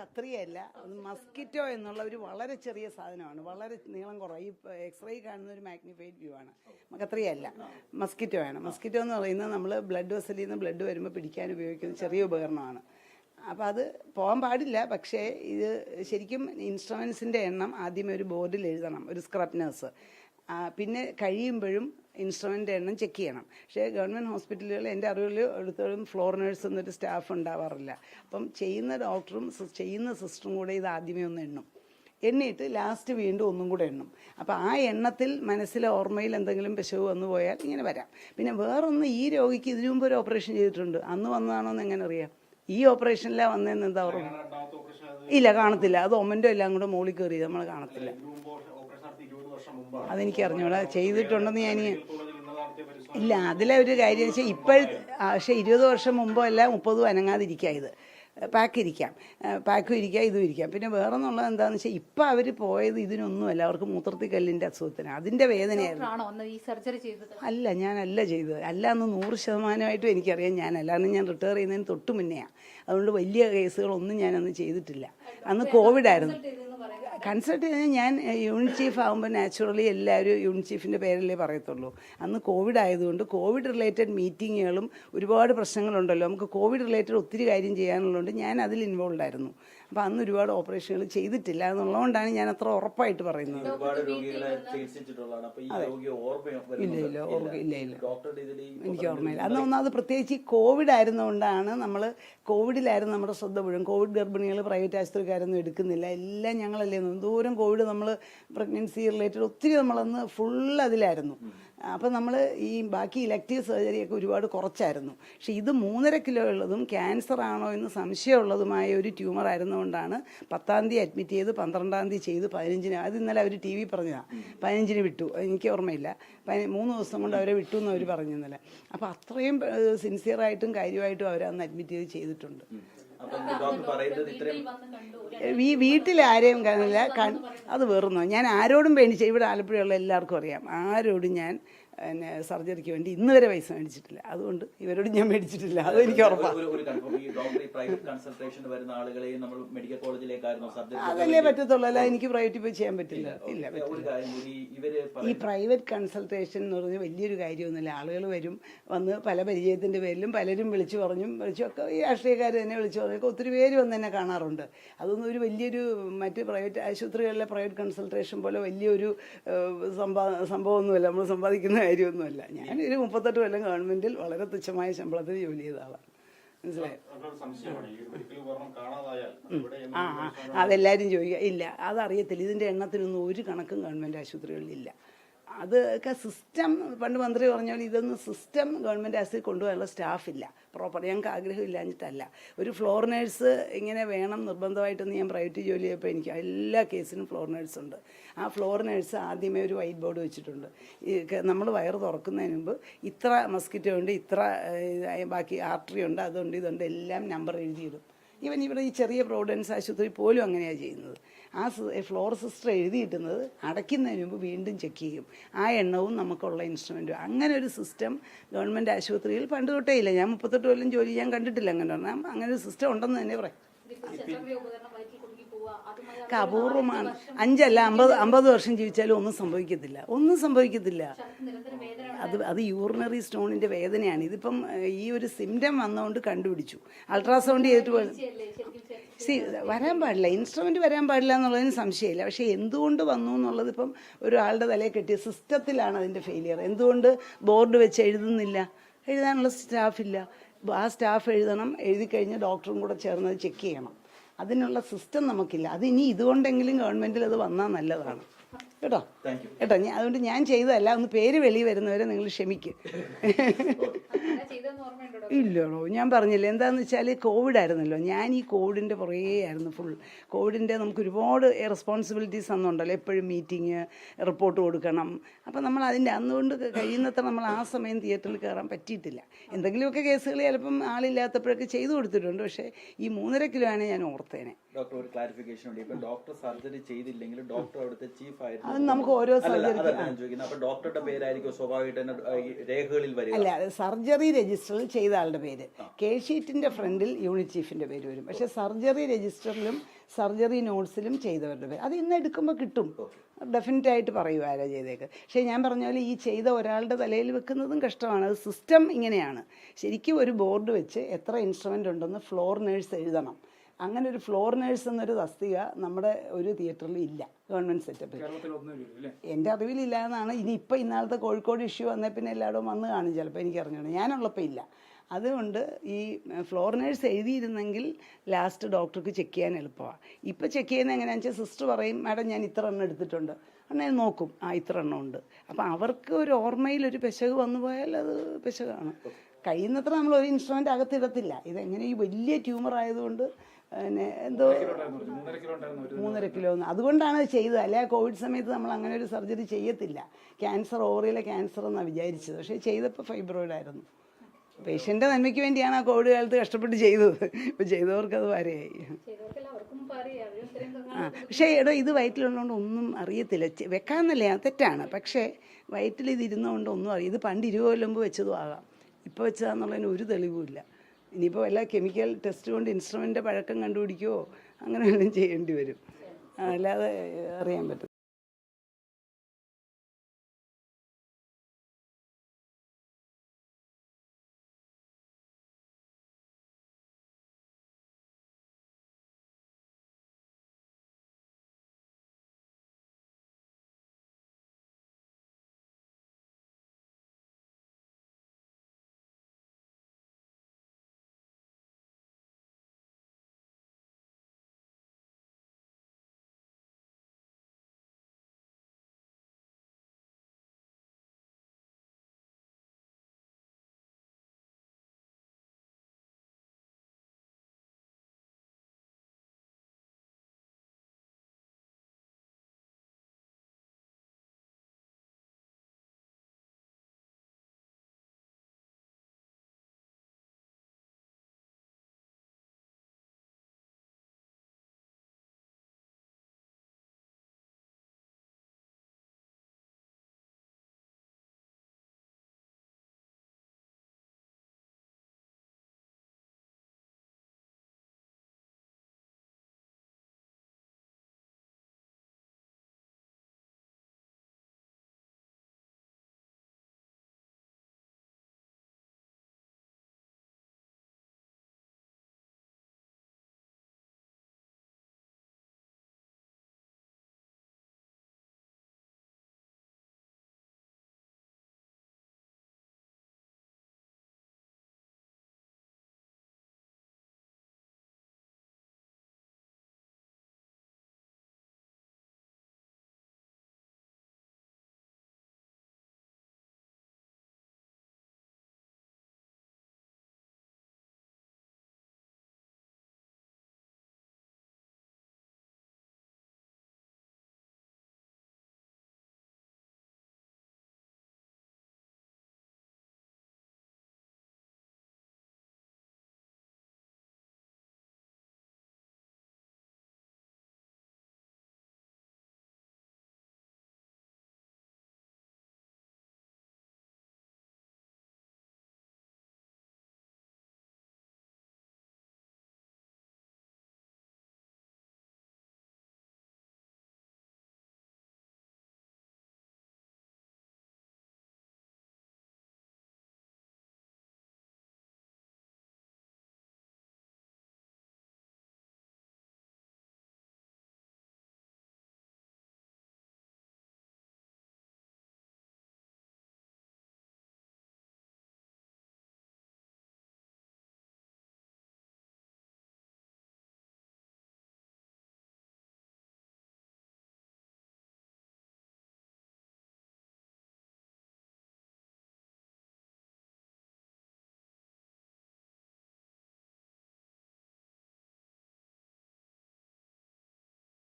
കത്രിയല്ല, mosquito എന്നുള്ള ഒരു വളരെ ചെറിയ സാധനമാണ്, വളരെ നീളം കുറവ്. ഈ എക്സ്റേ കാണുന്ന ഒരു മാഗ്നിഫൈഡ് വ്യൂ ആണ്. കത്രിയല്ല, മസ്കിറ്റോ ആണ്. മസ്കിറ്റോ എന്ന് പറയുന്നത് നമ്മൾ ബ്ലഡ് വെസലിൽ നിന്ന് ബ്ലഡ് വരുമ്പോൾ പിടിക്കാൻ ഉപയോഗിക്കുന്ന ചെറിയ ഉപകരണമാണ്. അപ്പോൾ അത് പോകാൻ പാടില്ല. പക്ഷേ ഇത് ശരിക്കും ഇൻസ്ട്രുമെൻസിൻ്റെ എണ്ണം ആദ്യമേ ഒരു ബോർഡിൽ എഴുതണം, ഒരു സ്ക്രബ്നേഴ്സ്. പിന്നെ കഴിയുമ്പോഴും ഇൻസ്ട്രുമെൻ്റ് എണ്ണം ചെക്ക് ചെയ്യണം. പക്ഷേ ഗവൺമെൻറ് ഹോസ്പിറ്റലുകൾ എൻ്റെ അറിവിൽ എടുത്തോളം ഫ്ലോർ നേഴ്സ് എന്നൊരു സ്റ്റാഫ് ഉണ്ടാവാറില്ല. അപ്പം ചെയ്യുന്ന ഡോക്ടറും ചെയ്യുന്ന സിസ്റ്ററും കൂടെ ഇത് ആദ്യമേ ഒന്ന് എണ്ണും. എണ്ണിയിട്ട് ലാസ്റ്റ് വീണ്ടും ഒന്നും കൂടെ എണ്ണും. അപ്പോൾ ആ എണ്ണത്തിൽ മനസ്സിലെ ഓർമ്മയിൽ എന്തെങ്കിലും പിശക് വന്നു പോയാൽ ഇങ്ങനെ വരാം. പിന്നെ വേറൊന്ന്, ഈ രോഗിക്ക് ഇതിനു മുമ്പ് ഒരു ഓപ്പറേഷൻ ചെയ്തിട്ടുണ്ട്. അന്ന് വന്നതാണോ എന്ന് എങ്ങനെ അറിയാം? ഈ ഓപ്പറേഷനിലാണ് വന്നതെന്ന് എന്താ ഓർമ്മ? ഇല്ല, കാണത്തില്ല. അത് ഒമ്മൻ്റെ എല്ലാം കൂടെ മുകളിൽ കയറി നമ്മൾ കാണത്തില്ല. അതെനിക്ക് അറിഞ്ഞൂടാ, ചെയ്തിട്ടുണ്ടെന്ന് ഞാൻ ഇല്ല. അതിലെ ഒരു കാര്യം വെച്ചാൽ പക്ഷേ 20 വർഷം മുമ്പോ അല്ല 30 അനങ്ങാതിരിക്കുക. ഇത് പാക്കും ഇരിക്കാം, ഇതും ഇരിക്കാം. പിന്നെ വേറെ എന്നുള്ളത് എന്താണെന്ന് വെച്ചാൽ ഇപ്പം അവർ പോയത് ഇതിനൊന്നുമല്ല, അവർക്ക് മൂത്രത്തിൽ കല്ലിൻ്റെ അസുഖത്തിന് അതിൻ്റെ വേദനയായിരുന്നു. അല്ല, ഞാനല്ല ചെയ്തത്. അല്ല എന്ന് 100% എനിക്കറിയാം. ഞാനല്ല, അന്ന് ഞാൻ റിട്ടയർ ചെയ്യുന്നതിന് തൊട്ട് മുന്നെയാണ്. അതുകൊണ്ട് വലിയ കേസുകളൊന്നും ഞാനന്ന് ചെയ്തിട്ടില്ല. അന്ന് കോവിഡായിരുന്നു. കൺസൾട്ട് ചെയ്താൽ ഞാൻ യൂണിറ്റ് ചീഫ് ആകുമ്പോൾ നാച്ചുറലി എല്ലാവരും യൂണിറ്റ് ചീഫിൻ്റെ പേരല്ലേ പറയത്തുള്ളൂ. അന്ന് കോവിഡ് ആയതുകൊണ്ട് കോവിഡ് റിലേറ്റഡ് മീറ്റിങ്ങുകളും ഒരുപാട് പ്രശ്നങ്ങളുണ്ടല്ലോ, നമുക്ക് കോവിഡ് റിലേറ്റഡ് ഒത്തിരി കാര്യം ചെയ്യാനുള്ളതുകൊണ്ട് ഞാൻ അതിൽ ഇൻവോൾവ് ആയിരുന്നു. അപ്പോൾ അന്ന് ഒരുപാട് ഓപ്പറേഷനുകൾ ചെയ്തിട്ടില്ല എന്നുള്ളതുകൊണ്ടാണ് ഞാൻ അത്ര ഉറപ്പായിട്ട് പറയുന്നത്. ഇല്ല, എനിക്ക് ഓർമ്മയില്ല. അന്ന് ഒന്നാമത് പ്രത്യേകിച്ച് കോവിഡ് ആയിരുന്നുകൊണ്ടാണ് കോവിഡിലായിരുന്നു നമ്മുടെ ശ്രദ്ധ മുഴുവൻ. കോവിഡ് ഗർഭിണികൾ പ്രൈവറ്റ് ആശുപത്രിക്കാരൊന്നും എടുക്കുന്നില്ല, എല്ലാം ഞങ്ങളല്ലേ. ദൂരം കോവിഡ് നമ്മൾ പ്രഗ്നൻസി റിലേറ്റഡ് ഒത്തിരി നമ്മളന്ന് ഫുൾ അതിലായിരുന്നു. അപ്പം നമ്മൾ ഈ ബാക്കി ഇലക്റ്റീവ് സർജറിയൊക്കെ ഒരുപാട് കുറച്ചായിരുന്നു. പക്ഷേ ഇത് 3.5 കിലോ ഉള്ളതും ക്യാൻസർ ആണോ എന്ന് സംശയമുള്ളതുമായ ഒരു ട്യൂമർ ആയിരുന്നുകൊണ്ടാണ് 10-ാം തീയതി അഡ്മിറ്റ് ചെയ്ത് 12-ാം തീയതി ചെയ്ത് 15-ന്, അത് ഇന്നലെ അവർ TV പറഞ്ഞതാണ്, 15-ന് വിട്ടു. എനിക്ക് ഓർമ്മയില്ല, 3 ദിവസം കൊണ്ട് അവരെ വിട്ടു എന്ന് അവർ പറഞ്ഞു ഇന്നലെ. അപ്പോൾ അത്രയും സിൻസിയറായിട്ടും കാര്യമായിട്ടും അവരന്ന് അഡ്മിറ്റ് ചെയ്തിട്ടുണ്ട്. ഈ വീട്ടിൽ ആരെയും കാണില്ല. അത് വേറൊന്നോ, ഞാൻ ആരോടും പേടിച്ച, ഇവിടെ ആലപ്പുഴയുള്ള എല്ലാവർക്കും അറിയാം, ആരോടും ഞാൻ സർജറിക്ക് വേണ്ടി ഇന്ന് വരെ പൈസ മേടിച്ചിട്ടില്ല. അതുകൊണ്ട് ഇവരോട് ഞാൻ മേടിച്ചിട്ടില്ല, അത് എനിക്ക് ഉറപ്പാണ്. അതല്ലേ പറ്റത്തുള്ളൂ, അല്ല എനിക്ക് പ്രൈവറ്റിൽ പോയി ചെയ്യാൻ പറ്റില്ല. ഇല്ല, ഈ പ്രൈവറ്റ് കൺസൾട്ടേഷൻ എന്ന് പറഞ്ഞാൽ വലിയൊരു കാര്യമൊന്നുമില്ല. ആളുകൾ വന്ന് പല പരിചയത്തിൻ്റെ പേരിലും പലരും വിളിച്ചൊക്കെ ഈ രാഷ്ട്രീയക്കാർ തന്നെ വിളിച്ചു പറഞ്ഞൊക്കെ ഒത്തിരി പേര് വന്ന് എന്നെ കാണാറുണ്ട്. അതൊന്നും ഒരു വലിയൊരു മറ്റ് പ്രൈവറ്റ് ആശുപത്രികളിലെ പ്രൈവറ്റ് കൺസൾട്ടേഷൻ പോലെ വലിയൊരു സംഭവമൊന്നുമല്ല, നമ്മൾ സമ്പാദിക്കുന്ന കാര്യമൊന്നുമല്ല. ഞാനൊരു 38 കൊല്ലം ഗവൺമെൻറ്റിൽ വളരെ തുച്ഛമായ ശമ്പളത്തിൽ ജോലി ചെയ്ത ആളാണ്. മനസ്സിലായോ? അതെല്ലാവരും ചോദിക്കുക. ഇല്ല, അതറിയത്തില്ല. ഇതിൻ്റെ എണ്ണത്തിനൊന്നും ഒരു കണക്കും ഗവൺമെൻറ് ആശുപത്രികളിലില്ല. അതൊക്കെ സിസ്റ്റം, പണ്ട് മന്ത്രി പറഞ്ഞ പോലെ ഇതൊന്നും സിസ്റ്റം ഗവൺമെൻറ് ആശുപത്രി കൊണ്ടുപോകാനുള്ള സ്റ്റാഫില്ല പ്രോപ്പർ. ഞങ്ങൾക്ക് ആഗ്രഹമില്ലാഞ്ഞിട്ടല്ല. ഒരു ഫ്ലോർ നേഴ്സ് ഇങ്ങനെ വേണം നിർബന്ധമായിട്ടൊന്ന്. ഞാൻ പ്രൈവറ്റ് ജോലി ചെയ്തപ്പോൾ എനിക്ക് എല്ലാ കേസിനും ഫ്ലോർ നേഴ്സ് ഉണ്ട്. ആ ഫ്ലോർ നേഴ്സ് ആദ്യമേ ഒരു വൈറ്റ് ബോർഡ് വെച്ചിട്ടുണ്ട്. നമ്മൾ വയറ് തുറക്കുന്നതിന് മുമ്പ് ഇത്ര മസ്കിറ്റോ ഉണ്ട്, ഇത്ര ബാക്കി ആർട്ടറി ഉണ്ട്, അതുണ്ട്, ഇതുണ്ട്, എല്ലാം നമ്പർ എഴുതിയിടും. ഇവിടെ ഈ ചെറിയ പ്രോവിഡൻസ് ആശുപത്രി പോലും അങ്ങനെയാണ് ചെയ്യുന്നത്. ആ ഫ്ലോർ സിസ്റ്റർ എഴുതിയിട്ടുന്നത് അടയ്ക്കുന്നതിന് മുമ്പ് വീണ്ടും ചെക്ക് ചെയ്യും. ആ എണ്ണവും നമുക്കുള്ള ഇൻസ്ട്രുമെൻറ്റും. അങ്ങനെ ഒരു സിസ്റ്റം ഗവൺമെൻറ് ആശുപത്രിയിൽ പണ്ട് തൊട്ടേ ഇല്ല. ഞാൻ 38 കൊല്ലം ജോലി ചെയ്യാൻ കണ്ടിട്ടില്ല. അങ്ങനെ ഒരു സിസ്റ്റം ഉണ്ടെന്ന് തന്നെ പറയാം. അപൂർവമാണ്. 5 അല്ല 50 വർഷം ജീവിച്ചാലും ഒന്നും സംഭവിക്കത്തില്ല. അത് യൂറിനറി സ്റ്റോണിൻ്റെ വേദനയാണ്. ഇതിപ്പം ഈ ഒരു സിംറ്റം വന്നുകൊണ്ട് കണ്ടുപിടിച്ചു. അൾട്രാസൗണ്ട് ചെയ്തിട്ട് വരാൻ പാടില്ല, ഇൻസ്ട്രുമെൻ്റ് വരാൻ പാടില്ല എന്നുള്ളതിന് സംശയമില്ല. പക്ഷേ എന്തുകൊണ്ട് വന്നു എന്നുള്ളത് ഇപ്പം ഒരാളുടെ തലയിൽ കെട്ടിയ സിസ്റ്റത്തിലാണ് അതിൻ്റെ ഫെയിലിയർ. എന്തുകൊണ്ട് ബോർഡ് വെച്ച് എഴുതാനുള്ള സ്റ്റാഫില്ല. ആ സ്റ്റാഫ് എഴുതി കഴിഞ്ഞ് ഡോക്ടറും കൂടെ ചേർന്ന് അത് ചെക്ക് ചെയ്യണം. അതിനുള്ള സിസ്റ്റം നമുക്കില്ല. അതിനി ഇതുകൊണ്ടെങ്കിലും ഗവൺമെൻറ്റിൽ അത് വന്നാൽ നല്ലതാണ് കേട്ടോ. അതുകൊണ്ട് ഞാൻ ചെയ്തതല്ല. ഒന്ന് പേര് വെളി വരുന്നവരെ നിങ്ങൾ ക്ഷമിക്ക്. ഇല്ലല്ലോ, ഞാൻ പറഞ്ഞില്ല. എന്താണെന്ന് വെച്ചാൽ കോവിഡ് ആയിരുന്നല്ലോ. ഞാൻ ഈ കോവിഡിൻ്റെ പുറകെ ആയിരുന്നു ഫുൾ. കോവിഡിൻ്റെ നമുക്ക് ഒരുപാട് റെസ്പോൺസിബിലിറ്റീസ് അന്നുണ്ടല്ലോ. എപ്പോഴും മീറ്റിംഗ്, റിപ്പോർട്ട് കൊടുക്കണം. അപ്പം നമ്മൾ അതിൻ്റെ അന്നുകൊണ്ട് കഴിയുന്നത്ര നമ്മൾ ആ സമയം തിയേറ്ററിൽ കയറാൻ പറ്റിയിട്ടില്ല. എന്തെങ്കിലുമൊക്കെ കേസുകൾ ചിലപ്പം ആളില്ലാത്തപ്പോഴൊക്കെ ചെയ്തു കൊടുത്തിട്ടുണ്ട്. പക്ഷേ ഈ 3.5 കിലോ ആണ് ഞാൻ ഓർത്തേനെ. ഡോക്ടർ, ഒരു ക്ലാരിഫിക്കേഷൻ ഉണ്ട്. ഇപ്പം ഡോക്ടർ സർജറി ചെയ്തില്ലെങ്കിൽ ഡോക്ടർ അവിടുത്തെ ചീഫ് ആയിരുന്നു. അത് നമുക്ക് ഓരോ സർജറി അപ്പൊ ഡോക്ടറുടെ പേരായിരിക്കും സ്വാഭാവികമായിട്ട് രേഖകളിൽ വരിക. അല്ല, സർജറി രജിസ്റ്ററിൽ ചെയ്ത ആളുടെ പേര്, കേസ് ഷീറ്റിന്റെ ഫ്രണ്ടിൽ യൂണിറ്റ് ചീഫിന്റെ പേര് വരും. പക്ഷെ സർജറി രജിസ്റ്ററിലും സർജറി നോട്ട്സിലും ചെയ്തവരുടെ പേര് അത് ഇന്ന് എടുക്കുമ്പോൾ കിട്ടും, ഡെഫിനറ്റ് ആയിട്ട് പറയൂ ആരാ ചെയ്തേക്ക്. പക്ഷേ ഞാൻ പറഞ്ഞ പോലെ ഈ ചെയ്ത ഒരാളുടെ തലയിൽ വെക്കുന്നതും കഷ്ടമാണ്. അത് സിസ്റ്റം ഇങ്ങനെയാണ്. ശരിക്കും ഒരു ബോർഡ് വെച്ച് എത്ര ഇൻസ്ട്രുമെൻ്റ് ഉണ്ടെന്ന് ഫ്ലോർ നേഴ്സ് എഴുതണം. അങ്ങനെ ഒരു ഫ്ലോർ നേഴ്സ് എന്നൊരു തസ്തിക നമ്മുടെ ഒരു തിയേറ്ററിലും ഇല്ല, ഗവൺമെൻറ് സെറ്റപ്പിൽ എൻ്റെ അറിവിലില്ല എന്നാണ്. ഇനി ഇപ്പം ഇന്നാളത്തെ കോഴിക്കോട് ഇഷ്യൂ വന്നേ പിന്നെ എല്ലായിടവും വന്ന് കാണും ചിലപ്പോൾ, എനിക്ക് അറിഞ്ഞോളൂ, ഞാനുള്ളപ്പോൾ ഇല്ല. അതുകൊണ്ട് ഈ ഫ്ലോർ നേഴ്സ് എഴുതിയിരുന്നെങ്കിൽ ലാസ്റ്റ് ഡോക്ടർക്ക് ചെക്ക് ചെയ്യാൻ എളുപ്പമാണ്. ഇപ്പോൾ ചെക്ക് ചെയ്യുന്നത് എങ്ങനെയാണെന്ന് വെച്ചാൽ സിസ്റ്റർ പറയും, മാഡം ഞാൻ ഇത്ര എണ്ണം എടുത്തിട്ടുണ്ട്, അങ്ങനെ നോക്കും, ഇത്ര എണ്ണം ഉണ്ട്. അപ്പം അവർക്ക് ഒരു ഓർമ്മയിൽ ഒരു പിശക് വന്നു പോയാൽ അത് പിശകാണ്. കഴിയുന്നത്ര നമ്മൾ ഒരു ഇൻസ്ട്രുമെൻ്റ് അകത്തിടത്തില്ല. ഇതെങ്ങനെ ഈ വലിയ ട്യൂമർ ആയതുകൊണ്ട് പിന്നെ എന്തോ 3.5 കിലോ അതുകൊണ്ടാണ് അത് ചെയ്തത്. അല്ലെ കോവിഡ് സമയത്ത് നമ്മൾ അങ്ങനെ ഒരു സർജറി ചെയ്യത്തില്ല. ക്യാൻസർ, ഓവറിയിലെ ക്യാൻസർ എന്നാണ് വിചാരിച്ചത്. പക്ഷേ ചെയ്തപ്പോൾ ഫൈബ്രോയിഡ് ആയിരുന്നു. പേഷ്യൻ്റെ നന്മയ്ക്ക് വേണ്ടിയാണ് ആ കോവിഡ് കാലത്ത് കഷ്ടപ്പെട്ട് ചെയ്തത്. ഇപ്പം ചെയ്തവർക്ക് അത് വരെയായി. പക്ഷേ എടോ ഇത് വയറ്റിലുള്ളതുകൊണ്ട് ഒന്നും അറിയത്തില്ല. വെക്കാമെന്നല്ലേ, തെറ്റാണ്. പക്ഷേ വയറ്റിൽ ഇത് ഇരുന്നുകൊണ്ട് ഒന്നും അറിയാം. ഇത് പണ്ട് 20 കൊല്ലം മുമ്പ് വെച്ചതും ആകാം, ഇപ്പോൾ വെച്ചതാണെന്നുള്ളതിന് ഒരു തെളിവുമില്ല. ഇനിയിപ്പോൾ വല്ല കെമിക്കൽ ടെസ്റ്റ് കൊണ്ട് ഇൻസ്ട്രുമെൻ്റ് പഴക്കം കണ്ടുപിടിക്കുകയോ അങ്ങനെ വല്ലതും ചെയ്യേണ്ടി വരും, അല്ലാതെ അറിയാൻ പറ്റും.